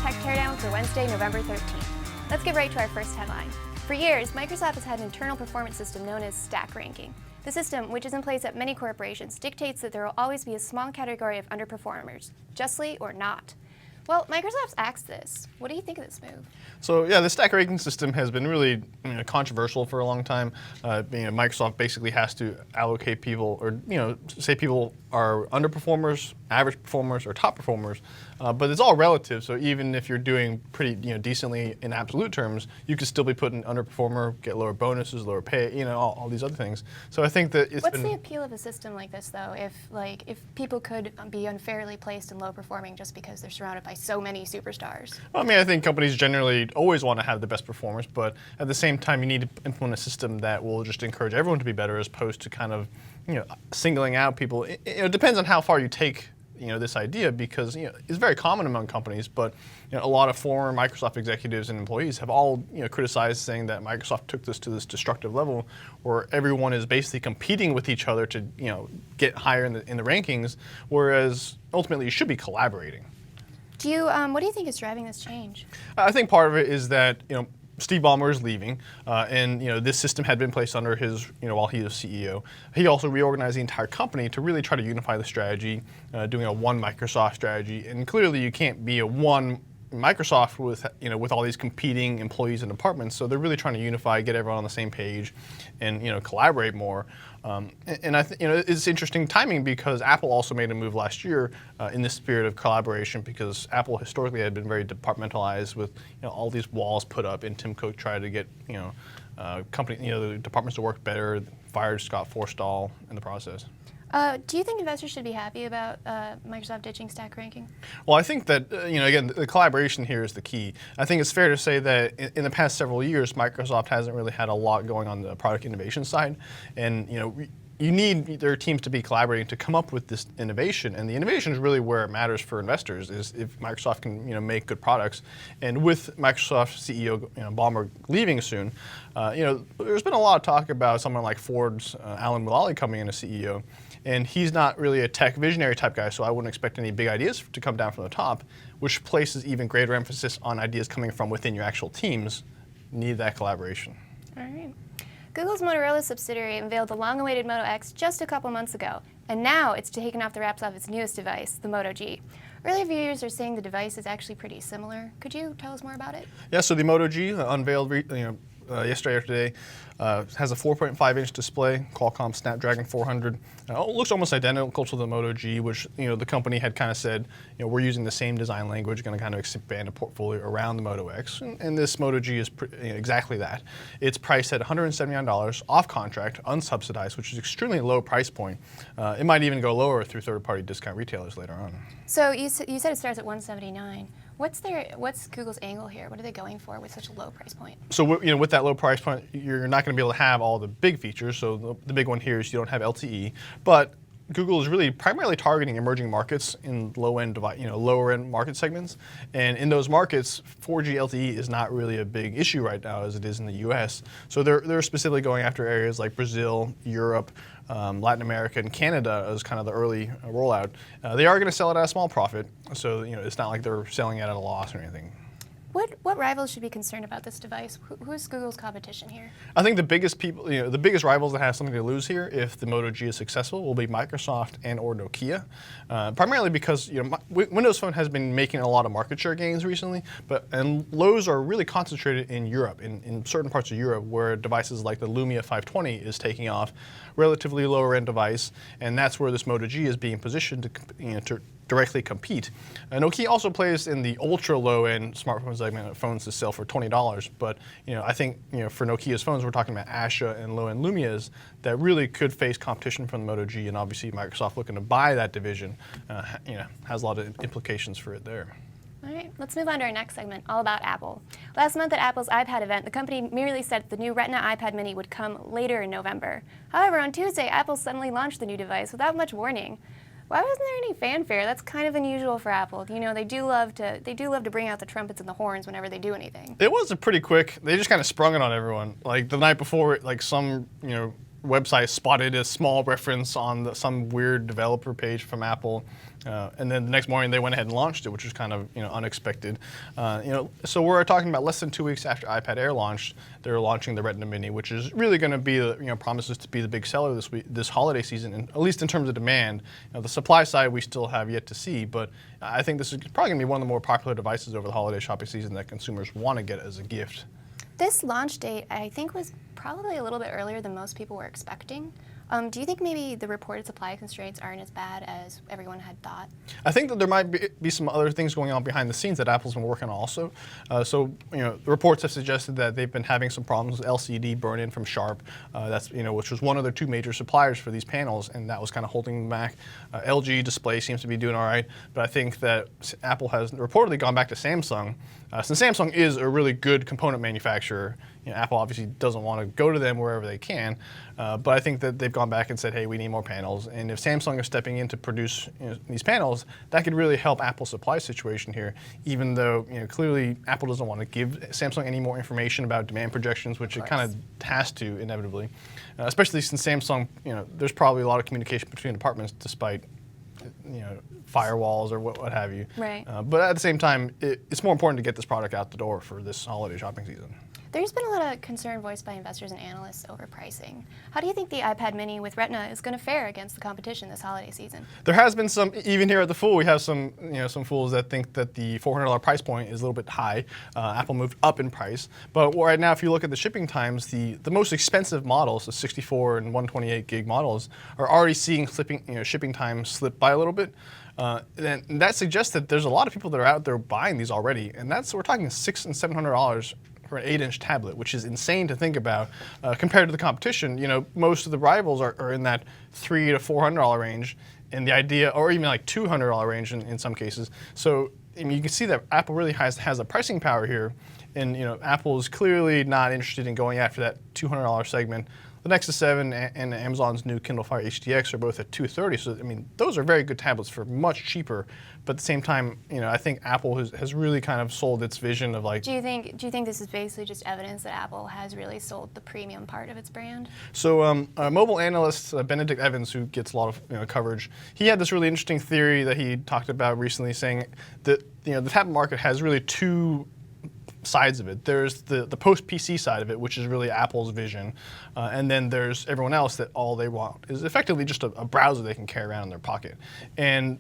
Tech Teardown for Wednesday, November 13th. Let's get right to our first headline. For years, Microsoft has had an internal performance system known as stack ranking. The system, which is in place at many corporations, dictates that there will always be a small category of underperformers, justly or not. Well, Microsoft's axed this. What do you think of this move? So yeah, the stack ranking system has been really controversial for a long time. Microsoft basically has to allocate people, or say people are underperformers, average performers, or top performers. But it's all relative. So even if you're doing pretty decently in absolute terms, you could still be put in underperformer, get lower bonuses, lower pay, all these other things. So I think that it's What's the appeal of a system like this, though? If people could be unfairly placed in low performing just because they're surrounded by so many superstars? Well, I think companies generally always want to have the best performers, but at the same time, you need to implement a system that will just encourage everyone to be better, as opposed to kind of singling out people. It depends on how far you take this idea, because it's very common among companies, but a lot of former Microsoft executives and employees have all criticized, saying that Microsoft took this to this destructive level where everyone is basically competing with each other to get higher in the rankings, whereas ultimately you should be collaborating. What do you think is driving this change? I think part of it is that Steve Ballmer is leaving, and this system had been placed under his, while he was CEO. He also reorganized the entire company to really try to unify the strategy, doing a one Microsoft strategy. And clearly, you can't be a one Microsoft with with all these competing employees and departments. So they're really trying to unify, get everyone on the same page, and collaborate more. And I think it's interesting timing, because Apple also made a move last year in this spirit of collaboration, because Apple historically had been very departmentalized, with all these walls put up, and Tim Cook tried to get the departments to work better, fired Scott Forstall in the process. Do you think investors should be happy about Microsoft ditching stack ranking? Well, I think that, again, the collaboration here is the key. I think it's fair to say that in the past several years, Microsoft hasn't really had a lot going on the product innovation side. And, you need their teams to be collaborating to come up with this innovation. And the innovation is really where it matters for investors, is if Microsoft can, make good products. And with Microsoft CEO, Ballmer leaving soon, there's been a lot of talk about someone like Ford's Alan Mulally coming in as CEO. And he's not really a tech visionary type guy, so I wouldn't expect any big ideas to come down from the top, which places even greater emphasis on ideas coming from within your actual teams. Need that collaboration. All right. Google's Motorola subsidiary unveiled the long-awaited Moto X just a couple months ago, and now it's taken off the wraps off its newest device, the Moto G. Early reviewers are saying the device is actually pretty similar. Could you tell us more about it? Yeah, so the Moto G unveiled yesterday or today. Has a 4.5-inch display, Qualcomm Snapdragon 400. It looks almost identical to the Moto G, which the company had kind of said, we're using the same design language, going to kind of expand a portfolio around the Moto X. And this Moto G is exactly that. It's priced at $179 off contract, unsubsidized, which is an extremely low price point. It might even go lower through third-party discount retailers later on. So you said it starts at $179. What's Google's angle here? What are they going for with such a low price point? So with that low price point, you're not going to be able to have all the big features. So the big one here is you don't have LTE, but Google is really primarily targeting emerging markets in lower-end market segments. And in those markets, 4G LTE is not really a big issue right now as it is in the US. So they're specifically going after areas like Brazil, Europe, Latin America, and Canada as kind of the early rollout. They are going to sell it at a small profit, so it's not like they're selling it at a loss or anything. What rivals should be concerned about this device? Who's Google's competition here? I think the biggest the biggest rivals that have something to lose here, if the Moto G is successful, will be Microsoft and or Nokia. Primarily because Windows Phone has been making a lot of market share gains recently, and those are really concentrated in Europe, in certain parts of Europe, where devices like the Lumia 520 is taking off, relatively lower end device, and that's where this Moto G is being positioned to directly compete. Nokia also plays in the ultra low-end smartphone segment of phones that sell for $20. But I think for Nokia's phones, we're talking about Asha and low-end Lumias that really could face competition from the Moto G, and obviously Microsoft looking to buy that division, has a lot of implications for it there. All right, let's move on to our next segment, all about Apple. Last month at Apple's iPad event, the company merely said the new Retina iPad mini would come later in November. However, on Tuesday, Apple suddenly launched the new device without much warning. Why wasn't there any fanfare? That's kind of unusual for Apple. They do love to bring out the trumpets and the horns whenever they do anything. It was pretty quick. They just kind of sprung it on everyone. Like the night before, like some website spotted a small reference on some weird developer page from Apple. And then the next morning they went ahead and launched it, which was kind of unexpected. So we're talking about less than 2 weeks after iPad Air launched, they're launching the Retina Mini, which is really going to be promises to be the big seller this holiday season, and at least in terms of demand. The supply side we still have yet to see, but I think this is probably going to be one of the more popular devices over the holiday shopping season that consumers want to get as a gift. This launch date, I think, was probably a little bit earlier than most people were expecting. Do you think maybe the reported supply constraints aren't as bad as everyone had thought? I think that there might be some other things going on behind the scenes that Apple's been working on also. The reports have suggested that they've been having some problems with LCD burn-in from Sharp, which was one of their two major suppliers for these panels, and that was kind of holding them back. LG Display seems to be doing all right, but I think that Apple has reportedly gone back to Samsung. Since Samsung is a really good component manufacturer, Apple obviously doesn't want to go to them wherever they can, but I think that they've gone back and said, hey, we need more panels. And if Samsung is stepping in to produce these panels, that could really help Apple's supply situation here, even though clearly Apple doesn't want to give Samsung any more information about demand projections, which it kind of has to inevitably, especially since Samsung, there's probably a lot of communication between departments despite firewalls or what have you. Right. But at the same time, it's more important to get this product out the door for this holiday shopping season. There's been a lot of concern voiced by investors and analysts over pricing. How do you think the iPad mini with Retina is going to fare against the competition this holiday season? There has been some, even here at the Fool, we have some fools that think that the $400 price point is a little bit high. Apple moved up in price. But right now, if you look at the shipping times, the most expensive models, the 64 and 128 gig models, are already seeing shipping times slip by a little bit. And that suggests that there's a lot of people that are out there buying these already. And we're talking $600 and $700 for an 8-inch tablet, which is insane to think about compared to the competition. Most of the rivals are in that $300 to $400 range, and the idea, or even like $200 range in some cases. So you can see that Apple really has a pricing power here, and Apple is clearly not interested in going after that $200 segment. The Nexus 7 and Amazon's new Kindle Fire HDX are both at $230. So those are very good tablets for much cheaper. But at the same time, I think Apple has really kind of sold its vision of like. Do you think this is basically just evidence that Apple has really sold the premium part of its brand? So mobile analyst Benedict Evans, who gets a lot of coverage, he had this really interesting theory that he talked about recently, saying that the tablet market has really two sides of it. There's the post-PC side of it, which is really Apple's vision, and then there's everyone else that all they want is effectively just a browser they can carry around in their pocket. And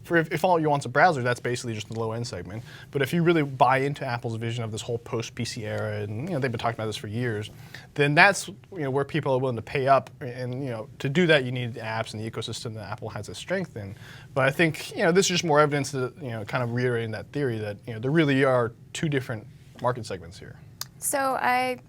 if all you want is a browser, that's basically just the low-end segment. But if you really buy into Apple's vision of this whole post-PC era, and they've been talking about this for years, then that's where people are willing to pay up. And to do that, you need the apps and the ecosystem that Apple has its strength in. But I think this is just more evidence that kind of reiterating that theory that there really are two different market segments here. So I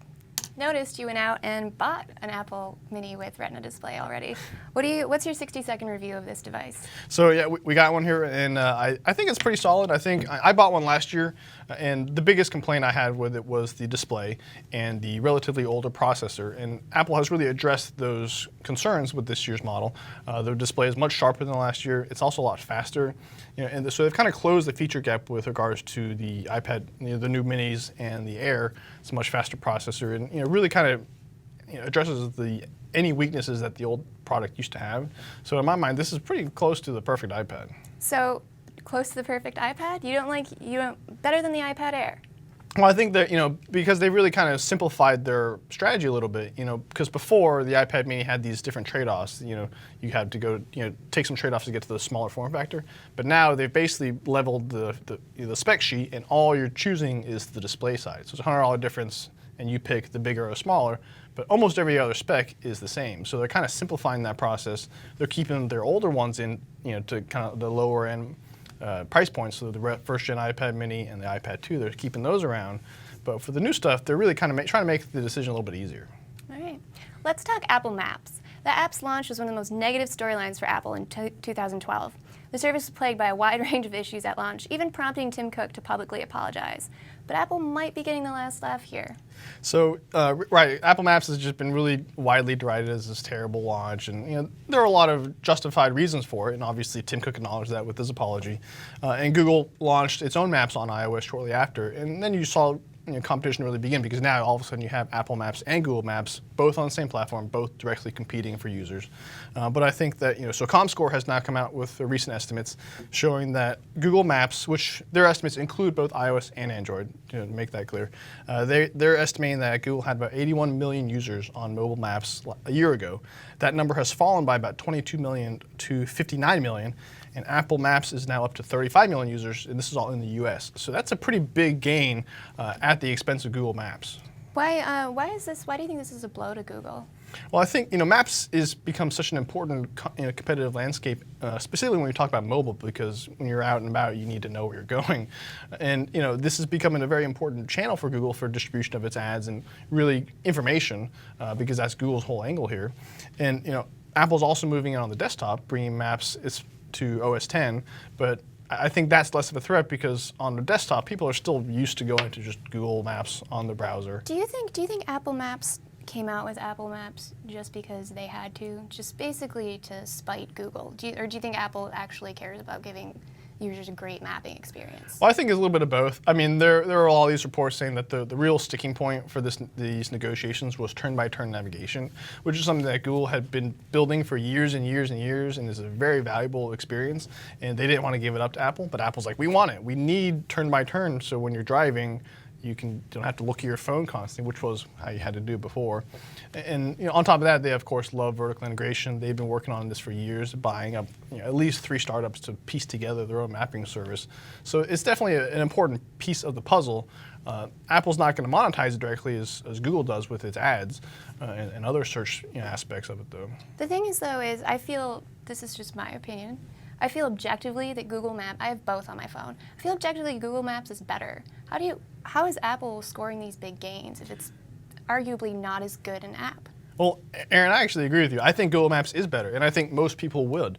noticed you went out and bought an Apple Mini with Retina display already. What's your 60-second review of this device? So yeah, we got one here, and I think it's pretty solid. I think I bought one last year, and the biggest complaint I had with it was the display and the relatively older processor. And Apple has really addressed those concerns with this year's model. The display is much sharper than last year. It's also a lot faster, and so they've kind of closed the feature gap with regards to the iPad, the new Minis and the Air. It's a much faster processor, and really kind of addresses any weaknesses that the old product used to have. So in my mind, this is pretty close to the perfect iPad. So close to the perfect iPad? You don't better than the iPad Air? Well, I think that, because they really kind of simplified their strategy a little bit, because before the iPad mini had these different trade-offs, you had to go, take some trade-offs to get to the smaller form factor. But now they've basically leveled the spec sheet, and all you're choosing is the display side. So it's a $100 difference, and you pick the bigger or smaller, but almost every other spec is the same. So they're kind of simplifying that process. They're keeping their older ones in, to kind of the lower end price points, so the first-gen iPad mini and the iPad 2, they're keeping those around. But for the new stuff, they're really kind of trying to make the decision a little bit easier. All right. Let's talk Apple Maps. The app's launch was one of the most negative storylines for Apple in 2012. The service was plagued by a wide range of issues at launch, even prompting Tim Cook to publicly apologize. But Apple might be getting the last laugh here. So, right, Apple Maps has just been really widely derided as this terrible launch, and there are a lot of justified reasons for it, and obviously Tim Cook acknowledged that with his apology. And Google launched its own maps on iOS shortly after, and then you saw competition really begin, because now all of a sudden you have Apple Maps and Google Maps both on the same platform, both directly competing for users. But I think that, so ComScore has now come out with recent estimates showing that Google Maps, which their estimates include both iOS and Android, to make that clear, they're estimating that Google had about 81 million users on mobile maps a year ago. That number has fallen by about 22 million to 59 million. And Apple Maps is now up to 35 million users, and this is all in the US. So that's a pretty big gain at the expense of Google Maps. Why is this? Why do you think this is a blow to Google? Well, I think Maps is become such an important competitive landscape, specifically when we talk about mobile, because when you're out and about, you need to know where you're going, and this is becoming a very important channel for Google for distribution of its ads and really information, because that's Google's whole angle here. And Apple's also moving on the desktop, bringing Maps to OS X, but I think that's less of a threat, because on the desktop, people are still used to going to just Google Maps on the browser. Do you think Apple Maps came out with Apple Maps just because they had to, just basically to spite Google? Or do you think Apple actually cares about giving users a great mapping experience? Well, I think it's a little bit of both. I mean, there are all these reports saying that the real sticking point for these negotiations was turn-by-turn navigation, which is something that Google had been building for years and years and years, and is a very valuable experience. And they didn't want to give it up to Apple, but Apple's like, we want it. We need turn-by-turn, so when you're driving, you don't have to look at your phone constantly, which was how you had to do before. And on top of that, they of course love vertical integration. They've been working on this for years, buying up at least 3 startups to piece together their own mapping service. So it's definitely an important piece of the puzzle. Apple's not going to monetize it directly as Google does with its ads and other search aspects of it, though. The thing is, though, I feel, this is just my opinion, I feel objectively that Google Maps, I have both on my phone, I feel objectively Google Maps is better. How is Apple scoring these big gains if it's arguably not as good an app? Well, Aaron, I actually agree with you. I think Google Maps is better, and I think most people would,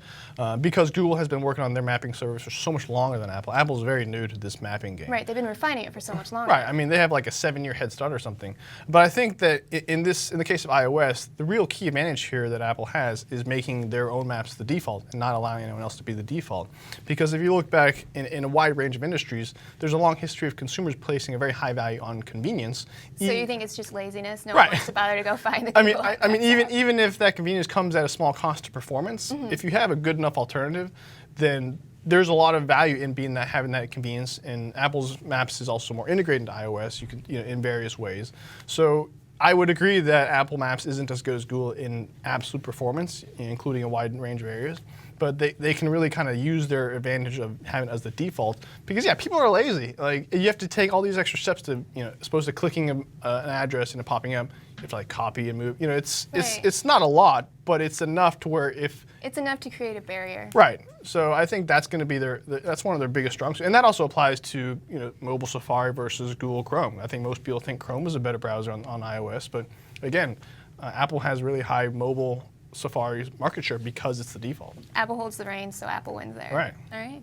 because Google has been working on their mapping service for so much longer than Apple. Apple's very new to this mapping game. Right, they've been refining it for so much longer. Right, I mean, they have like a 7-year head start or something. But I think that in the case of iOS, the real key advantage here that Apple has is making their own maps the default and not allowing anyone else to be the default. Because if you look back in a wide range of industries, there's a long history of consumers placing a very high value on convenience. So you think it's just laziness? No one wants to bother to go find the Google I mean, even if that convenience comes at a small cost to performance, if you have a good enough alternative, then there's a lot of value in having that convenience. And Apple's Maps is also more integrated into iOS. You can, in various ways. So I would agree that Apple Maps isn't as good as Google in absolute performance, including a wide range of areas. But they can really kind of use their advantage of having it as the default, because people are lazy. Like, you have to take all these extra steps to, as opposed to clicking an address and it popping up, you have to like copy and move. It's not a lot, but it's enough to where it's enough to create a barrier. Right. So I think that's going to be that's one of their biggest strengths, and that also applies to mobile Safari versus Google Chrome. I think most people think Chrome is a better browser on iOS, but again, Apple has really high mobile Safari's market share because it's the default. Apple holds the reins, so Apple wins there. Right. All right.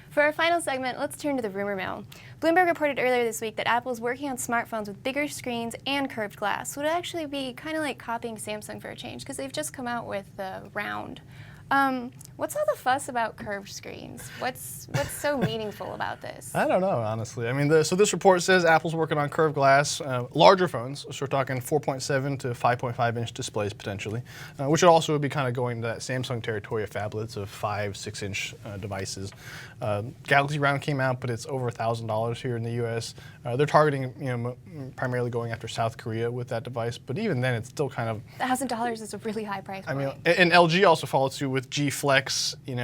For our final segment, let's turn to the rumor mill. Bloomberg reported earlier this week that Apple is working on smartphones with bigger screens and curved glass. Would it actually be kind of like copying Samsung for a change, because they've just come out with the round. What's all the fuss about curved screens? What's so meaningful about this? I don't know, honestly. I mean, so this report says Apple's working on curved glass, larger phones, so we're talking 4.7 to 5.5 inch displays potentially, which would also be kind of going to that Samsung territory of phablets of 5-6 inch devices. Galaxy Round came out, but it's over $1,000 here in the US. They're targeting, primarily going after South Korea with that device, but even then, it's still kind of $1,000 is a really high price point. I mean, and LG also followed suit with G Flex,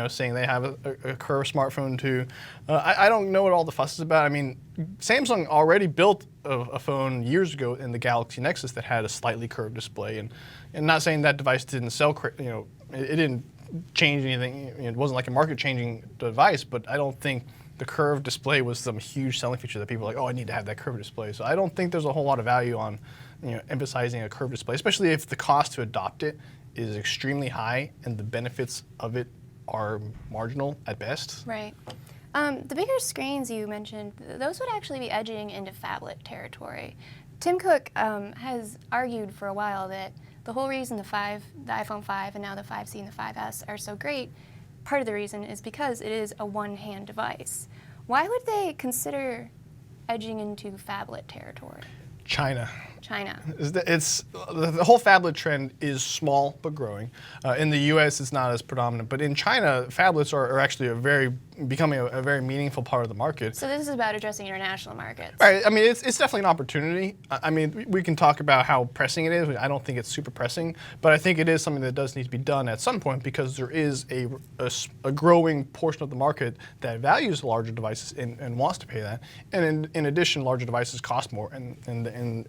saying they have a curved smartphone too. I don't know what all the fuss is about. I mean, Samsung already built a phone years ago in the Galaxy Nexus that had a slightly curved display, and not saying that device didn't sell, it didn't change anything. It wasn't like a market-changing device, but I don't think the curved display was some huge selling feature that people are like, oh, I need to have that curved display. So I don't think there's a whole lot of value on emphasizing a curved display, especially if the cost to adopt it is extremely high and the benefits of it are marginal at best. Right. The bigger screens you mentioned, those would actually be edging into phablet territory. Tim Cook has argued for a while that the whole reason the iPhone 5 and now the 5C and the 5S are so great, part of the reason is because it is a one-hand device. Why would they consider edging into phablet territory? China. China. It's the whole phablet trend is small but growing. In the U.S., it's not as predominant, but in China, phablets are actually becoming a very meaningful part of the market. So this is about addressing international markets. Right. I mean, it's definitely an opportunity. I mean, we can talk about how pressing it is. I don't think it's super pressing, but I think it is something that does need to be done at some point because there is a growing portion of the market that values larger devices and wants to pay that. And in addition, larger devices cost more and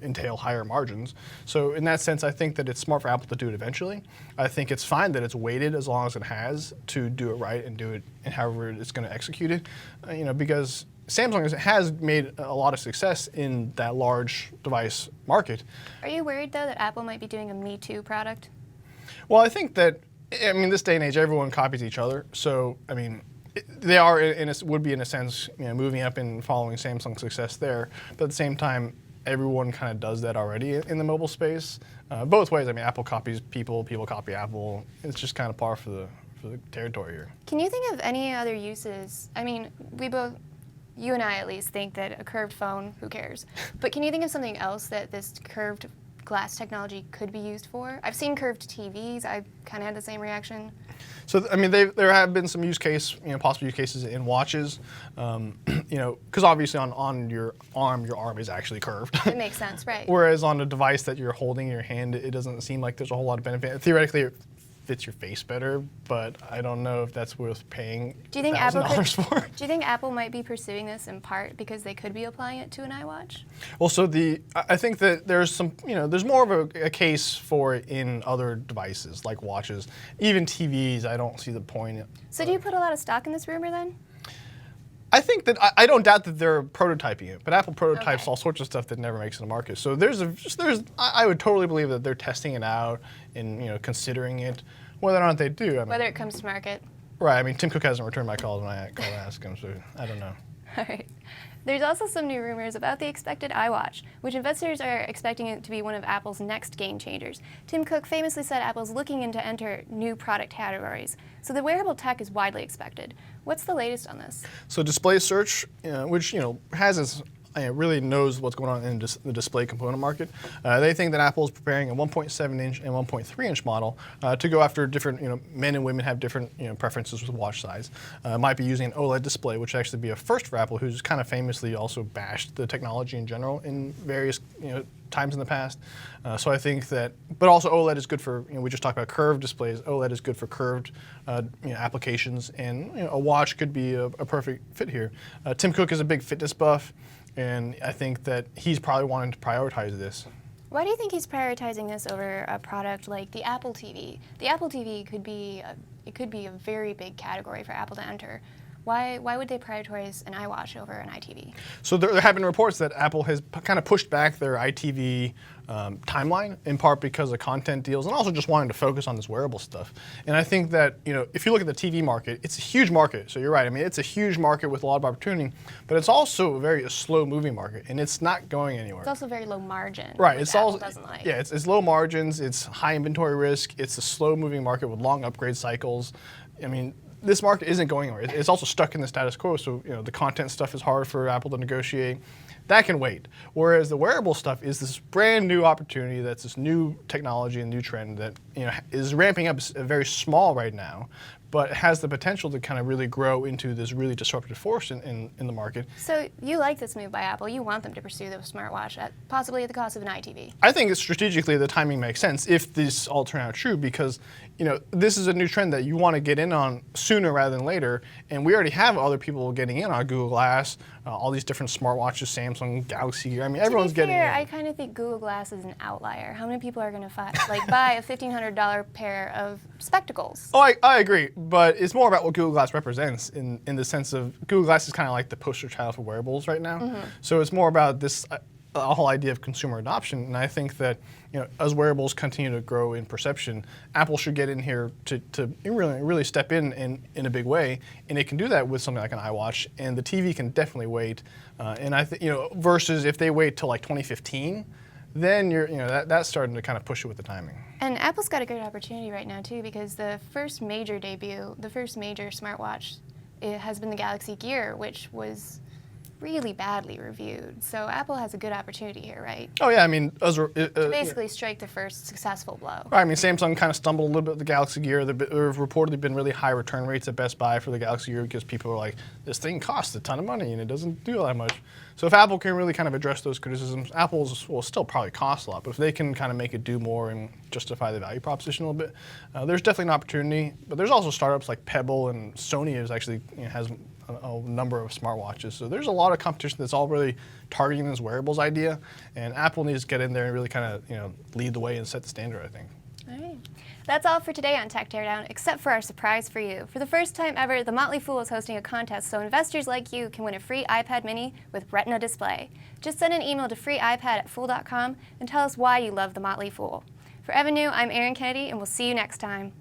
entail higher margins. So in that sense, I think that it's smart for Apple to do it eventually. I think it's fine that it's waited as long as it has to do it right and do it and however it's going to execute it. Because Samsung has made a lot of success in that large device market. Are you worried though that Apple might be doing a Me Too product? Well, I think that this day and age, everyone copies each other. So I mean, they are would be in a sense moving up and following Samsung's success there. But at the same time, everyone kind of does that already in the mobile space. Both ways. I mean, Apple copies people, people copy Apple. It's just kind of par for the territory here. Can you think of any other uses? I mean, you and I at least think that a curved phone, who cares? But can you think of something else that this curved glass technology could be used for? I've seen curved TVs. I kind of had the same reaction. So I mean, there have been some possible use cases in watches, because obviously on your arm is actually curved. It makes sense, right? Whereas on a device that you're holding in your hand, it doesn't seem like there's a whole lot of benefit. Theoretically, it fits your face better, but I don't know if that's worth paying $1,000 for. Do you think Apple might be pursuing this in part because they could be applying it to an iWatch? Well, so I think that there's there's more of a case for it in other devices like watches, even TVs. I don't see the point. So do you put a lot of stock in this rumor then? I think that I don't doubt that they're prototyping it, but Apple prototypes all sorts of stuff that never makes it to market. So I would totally believe that they're testing it out and considering it. Whether or not they do, whether it comes to market. Right. I mean, Tim Cook hasn't returned my calls when I call to ask him, so I don't know. All right. There's also some new rumors about the expected iWatch, which investors are expecting it to be one of Apple's next game changers. Tim Cook famously said Apple's looking to enter new product categories, so the wearable tech is widely expected. What's the latest on this? So Display Search, which has its really knows what's going on in the display component market. They think that Apple is preparing a 1.7-inch and 1.3-inch model to go after different, men and women have different, preferences with watch size. Might be using an OLED display, which actually be a first for Apple, who's kind of famously also bashed the technology in general in various, times in the past. So I think that, but also OLED is good for, we just talked about curved displays. OLED is good for curved applications, and a watch could be a perfect fit here. Tim Cook is a big fitness buff, and I think that he's probably wanting to prioritize this. Why do you think he's prioritizing this over a product like the Apple TV? The Apple TV could be a very big category for Apple to enter. Why would they prioritize an iWatch over an iTV? So there have been reports that Apple has kind of pushed back their iTV timeline, in part because of content deals and also just wanting to focus on this wearable stuff. And I think that, if you look at the TV market, it's a huge market. So you're right. I mean, it's a huge market with a lot of opportunity, but it's also a slow-moving market, and it's not going anywhere. It's also very low margin. Right. Which Apple doesn't like. Yeah, it's low margins. It's high inventory risk. It's a slow-moving market with long upgrade cycles. I mean, this market isn't going anywhere. It's also stuck in the status quo, so the content stuff is hard for Apple to negotiate. That can wait. Whereas the wearable stuff is this brand new opportunity, that's this new technology and new trend that is ramping up very small right now, but has the potential to kind of really grow into this really disruptive force in the market. So you like this move by Apple. You want them to pursue the smartwatch possibly at the cost of an iTV. I think strategically the timing makes sense if this all turn out true, because this is a new trend that you want to get in on sooner rather than later, and we already have other people getting in on Google Glass, all these different smartwatches, Samsung, Galaxy Gear. I mean, everyone's getting in. I kind of think Google Glass is an outlier. How many people are going to buy a $1,500 pair of spectacles? Oh, I agree, but it's more about what Google Glass represents in the sense of Google Glass is kind of like the poster child for wearables right now. Mm-hmm. So it's more about this whole idea of consumer adoption, and I think that as wearables continue to grow in perception, Apple should get in here to really step in a big way, and it can do that with something like an iWatch, and the TV can definitely wait. And I think versus if they wait till like 2015, then that's starting to kind of push it with the timing. And Apple's got a great opportunity right now too, because the first major debut, the first major smartwatch, it has been the Galaxy Gear, which was really badly reviewed. So Apple has a good opportunity here, right? Oh yeah, I mean, To basically strike the first successful blow. I mean, Samsung kind of stumbled a little bit with the Galaxy Gear. There have reportedly been really high return rates at Best Buy for the Galaxy Gear because people are like, this thing costs a ton of money and it doesn't do that much. So if Apple can really kind of address those criticisms, Apple's will still probably cost a lot, but if they can kind of make it do more and justify the value proposition a little bit, there's definitely an opportunity. But there's also startups like Pebble, and Sony is actually has a number of smartwatches. So there's a lot of competition that's all really targeting this wearables idea, and Apple needs to get in there and really kind of lead the way and set the standard, I think. All right. That's all for today on Tech Teardown, except for our surprise for you. For the first time ever, the Motley Fool is hosting a contest so investors like you can win a free iPad mini with Retina display. Just send an email to freeipad@fool.com and tell us why you love the Motley Fool. For Evan New, I'm Erin Kennedy, and we'll see you next time.